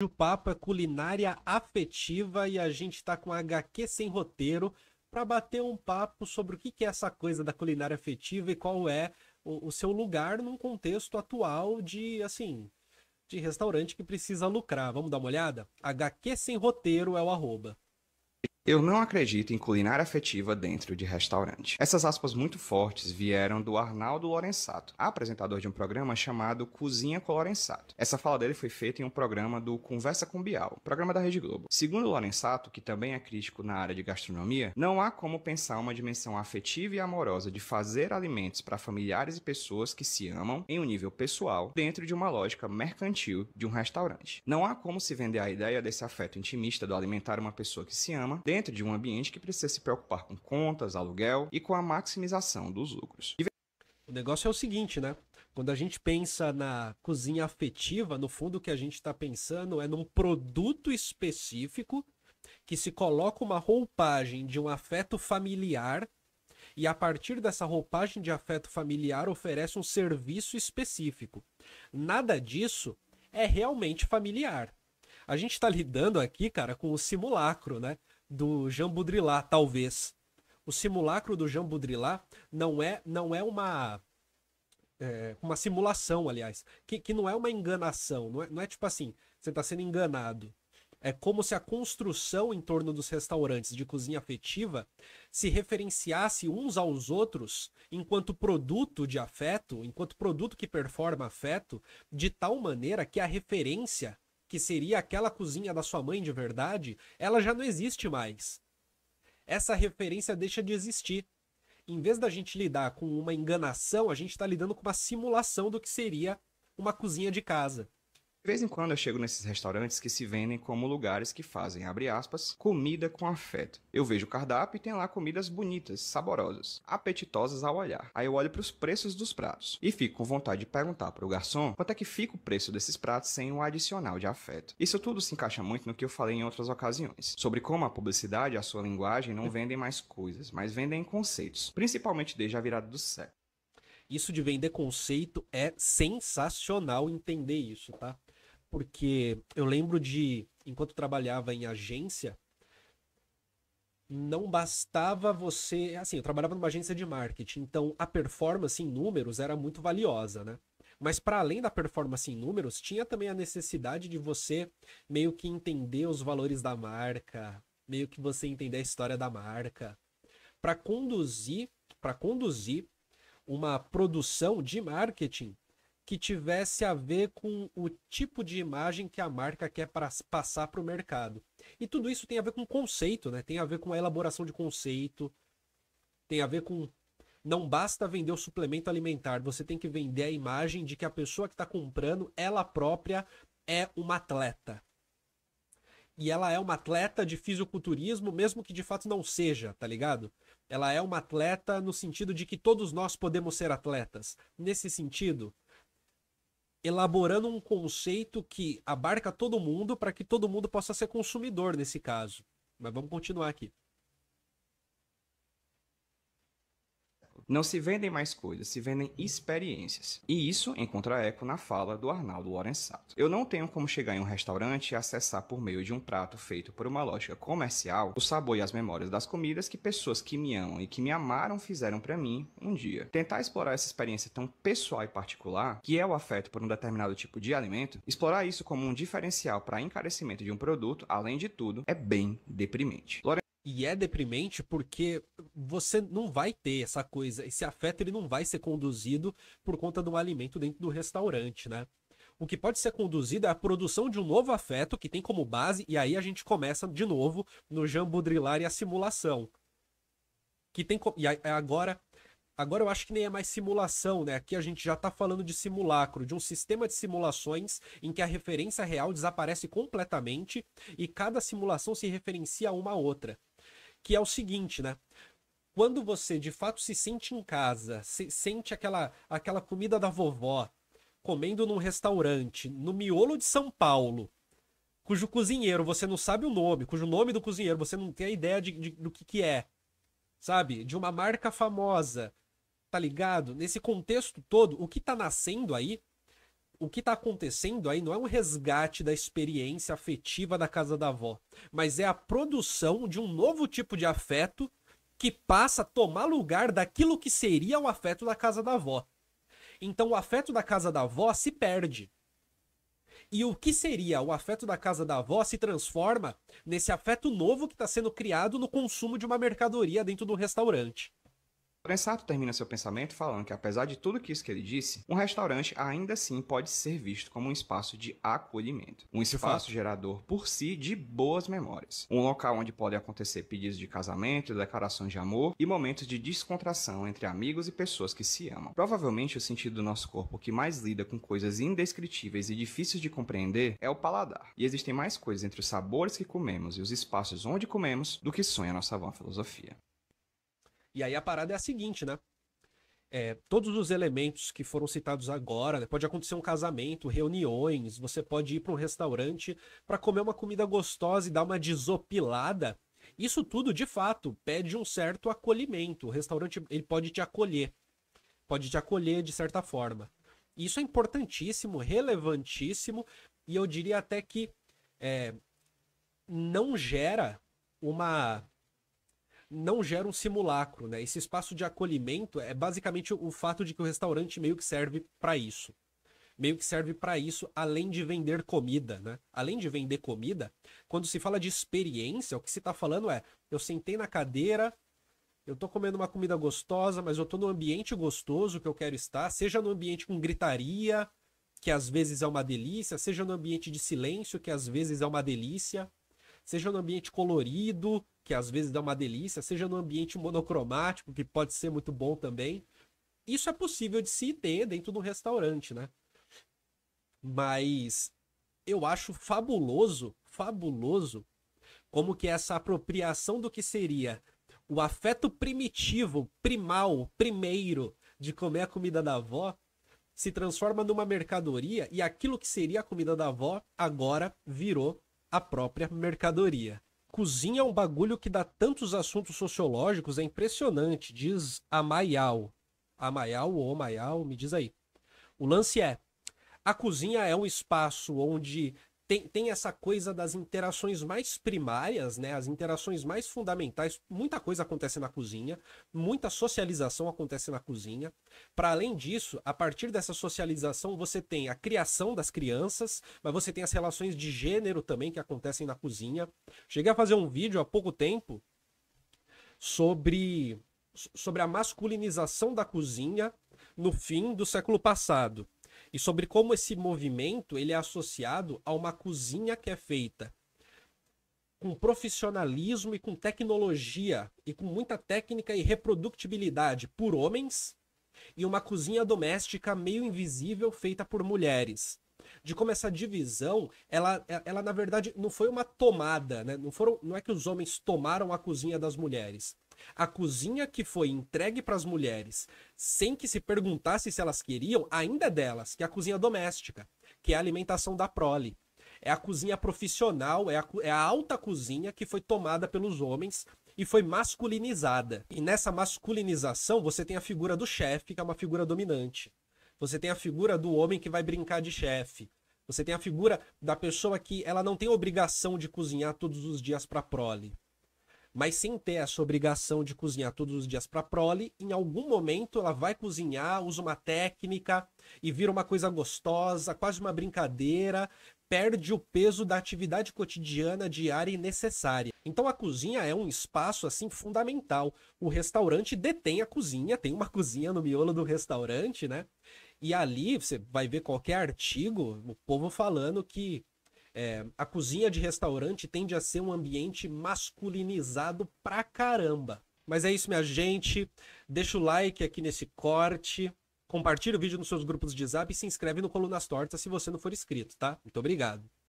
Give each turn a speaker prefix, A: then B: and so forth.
A: O papo é culinária afetiva e a gente tá com HQ sem roteiro para bater um papo sobre o que é essa coisa da culinária afetiva e qual é o seu lugar num contexto atual de, assim, de restaurante que precisa lucrar. Vamos dar uma olhada? HQ sem roteiro é o arroba.
B: Eu não acredito em culinária afetiva dentro de restaurante. Essas aspas muito fortes vieram do Arnaldo Lorenzato, apresentador de um programa chamado Cozinha com Lorenzato. Essa fala dele foi feita em um programa do Conversa com Bial, programa da Rede Globo. Segundo Lorenzato, que também é crítico na área de gastronomia, não há como pensar uma dimensão afetiva e amorosa de fazer alimentos para familiares e pessoas que se amam em um nível pessoal dentro de uma lógica mercantil de um restaurante. Não há como se vender a ideia desse afeto intimista do alimentar uma pessoa que se ama dentro de um ambiente que precisa se preocupar com contas, aluguel e com a maximização dos lucros.
A: O negócio é o seguinte, né? Quando a gente pensa na cozinha afetiva, no fundo o que a gente está pensando é num produto específico que se coloca uma roupagem de um afeto familiar e a partir dessa roupagem de afeto familiar oferece um serviço específico. Nada disso é realmente familiar. A gente está lidando aqui, cara, com o simulacro, né? Do Jean Baudrillard, talvez. O simulacro do Jean Baudrillard não é uma simulação, aliás, que não é uma enganação, não é tipo assim, você está sendo enganado. É como se a construção em torno dos restaurantes de cozinha afetiva se referenciasse uns aos outros enquanto produto de afeto, enquanto produto que performa afeto, de tal maneira que a referência, que seria aquela cozinha da sua mãe de verdade, ela já não existe mais. Essa referência deixa de existir. Em vez da gente lidar com uma enganação, a gente está lidando com uma simulação do que seria uma cozinha de casa.
B: De vez em quando eu chego nesses restaurantes que se vendem como lugares que fazem, abre aspas, comida com afeto. Eu vejo o cardápio e tem lá comidas bonitas, saborosas, apetitosas ao olhar. Aí eu olho para os preços dos pratos e fico com vontade de perguntar para o garçom quanto é que fica o preço desses pratos sem um adicional de afeto. Isso tudo se encaixa muito no que eu falei em outras ocasiões, sobre como a publicidade e a sua linguagem não vendem mais coisas, mas vendem conceitos, principalmente desde a virada do século.
A: Isso de vender conceito é sensacional entender isso, tá? Porque eu lembro de, enquanto trabalhava em agência, não bastava você. Assim, eu trabalhava numa agência de marketing, então a performance em números era muito valiosa, né? Mas para além da performance em números, tinha também a necessidade de você meio que entender os valores da marca, meio que você entender a história da marca, para conduzir, para conduzir uma produção de marketing que tivesse a ver com o tipo de imagem que a marca quer passar para o mercado. E tudo isso tem a ver com conceito, né? Tem a ver com a elaboração de conceito, tem a ver com. Não basta vender o suplemento alimentar, você tem que vender a imagem de que a pessoa que está comprando, ela própria é uma atleta. E ela é uma atleta de fisiculturismo, mesmo que de fato não seja, tá ligado? Ela é uma atleta no sentido de que todos nós podemos ser atletas. Nesse sentido, elaborando um conceito que abarca todo mundo para que todo mundo possa ser consumidor nesse caso. Mas vamos continuar aqui.
B: Não se vendem mais coisas, se vendem experiências. E isso encontra eco na fala do Arnaldo Lorenzato. Eu não tenho como chegar em um restaurante e acessar por meio de um prato feito por uma lógica comercial o sabor e as memórias das comidas que pessoas que me amam e que me amaram fizeram para mim um dia. Tentar explorar essa experiência tão pessoal e particular, que é o afeto por um determinado tipo de alimento, explorar isso como um diferencial para encarecimento de um produto, além de tudo, é bem deprimente.
A: E é deprimente porque você não vai ter essa coisa, esse afeto ele não vai ser conduzido por conta de um alimento dentro do restaurante, né? O que pode ser conduzido é a produção de um novo afeto que tem como base, e aí a gente começa de novo no Jean Baudrillard e a simulação. Que tem, e agora eu acho que nem é mais simulação, né? Aqui a gente já tá falando de simulacro, de um sistema de simulações em que a referência real desaparece completamente e cada simulação se referencia a uma outra. Que é o seguinte, né? Quando você de fato se sente em casa, se sente aquela comida da vovó, comendo num restaurante, no miolo de São Paulo, cujo cozinheiro você não sabe o nome, cujo nome do cozinheiro você não tem a ideia do que é, sabe? De uma marca famosa, tá ligado? Nesse contexto todo, o que tá nascendo aí o que está acontecendo aí não é um resgate da experiência afetiva da casa da avó, mas é a produção de um novo tipo de afeto que passa a tomar lugar daquilo que seria o afeto da casa da avó. Então o afeto da casa da avó se perde. E o que seria o afeto da casa da avó se transforma nesse afeto novo que está sendo criado no consumo de uma mercadoria dentro do restaurante.
B: Lorenzato termina seu pensamento falando que, apesar de tudo isso que ele disse, um restaurante ainda assim pode ser visto como um espaço de acolhimento. Um espaço gerador por si de boas memórias. Um local onde podem acontecer pedidos de casamento, declarações de amor e momentos de descontração entre amigos e pessoas que se amam. Provavelmente o sentido do nosso corpo que mais lida com coisas indescritíveis e difíceis de compreender é o paladar. E existem mais coisas entre os sabores que comemos e os espaços onde comemos do que sonha a nossa vã filosofia.
A: E aí a parada é a seguinte, né? Todos os elementos que foram citados agora, né? Pode acontecer um casamento, reuniões, você pode ir para um restaurante para comer uma comida gostosa e dar uma desopilada. Isso tudo, de fato, pede um certo acolhimento. O restaurante ele pode te acolher de certa forma. Isso é importantíssimo, relevantíssimo, e eu diria até que não gera um simulacro, né? Esse espaço de acolhimento é basicamente o fato de que o restaurante meio que serve para isso. Meio que serve para isso, além de vender comida, né? Além de vender comida, quando se fala de experiência, o que se tá falando é, eu sentei na cadeira, eu tô comendo uma comida gostosa, mas eu tô num ambiente gostoso que eu quero estar, seja no ambiente com gritaria, que às vezes é uma delícia, seja no ambiente de silêncio, que às vezes é uma delícia, seja no ambiente colorido, que às vezes dá uma delícia, seja no ambiente monocromático, que pode ser muito bom também. Isso é possível de se ter dentro do restaurante, né? Mas eu acho fabuloso como que essa apropriação do que seria o afeto primitivo, primal, primeiro de comer a comida da avó, se transforma numa mercadoria e aquilo que seria a comida da avó agora virou a própria mercadoria. Cozinha é um bagulho que dá tantos assuntos sociológicos, é impressionante, diz a Mayal. A Mayal ou Mayal, me diz aí. O lance é, a cozinha é um espaço onde tem essa coisa das interações mais primárias, né? As interações mais fundamentais. Muita coisa acontece na cozinha, muita socialização acontece na cozinha. Para além disso, a partir dessa socialização, você tem a criação das crianças, mas você tem as relações de gênero também que acontecem na cozinha. Cheguei a fazer um vídeo há pouco tempo sobre a masculinização da cozinha no fim do século passado. E sobre como esse movimento ele é associado a uma cozinha que é feita com profissionalismo e com tecnologia e com muita técnica e reprodutibilidade por homens e uma cozinha doméstica meio invisível feita por mulheres. De como essa divisão, ela na verdade não foi uma tomada, né? Não é que os homens tomaram a cozinha das mulheres. A cozinha que foi entregue para as mulheres, sem que se perguntasse se elas queriam, ainda é delas, que é a cozinha doméstica, que é a alimentação da prole. É a cozinha profissional, é a alta cozinha que foi tomada pelos homens e foi masculinizada. E nessa masculinização você tem a figura do chefe, que é uma figura dominante. Você tem a figura do homem que vai brincar de chefe. Você tem a figura da pessoa que ela não tem obrigação de cozinhar todos os dias para a prole. Mas sem ter essa obrigação de cozinhar todos os dias para a prole, em algum momento ela vai cozinhar, usa uma técnica e vira uma coisa gostosa, quase uma brincadeira, perde o peso da atividade cotidiana diária e necessária. Então a cozinha é um espaço assim fundamental. O restaurante detém a cozinha, tem uma cozinha no miolo do restaurante, né? E ali você vai ver qualquer artigo, o povo falando que a cozinha de restaurante tende a ser um ambiente masculinizado pra caramba. Mas é isso, minha gente. Deixa o like aqui nesse corte. Compartilha o vídeo nos seus grupos de Zap e se inscreve no Colunas Tortas se você não for inscrito, tá? Muito obrigado.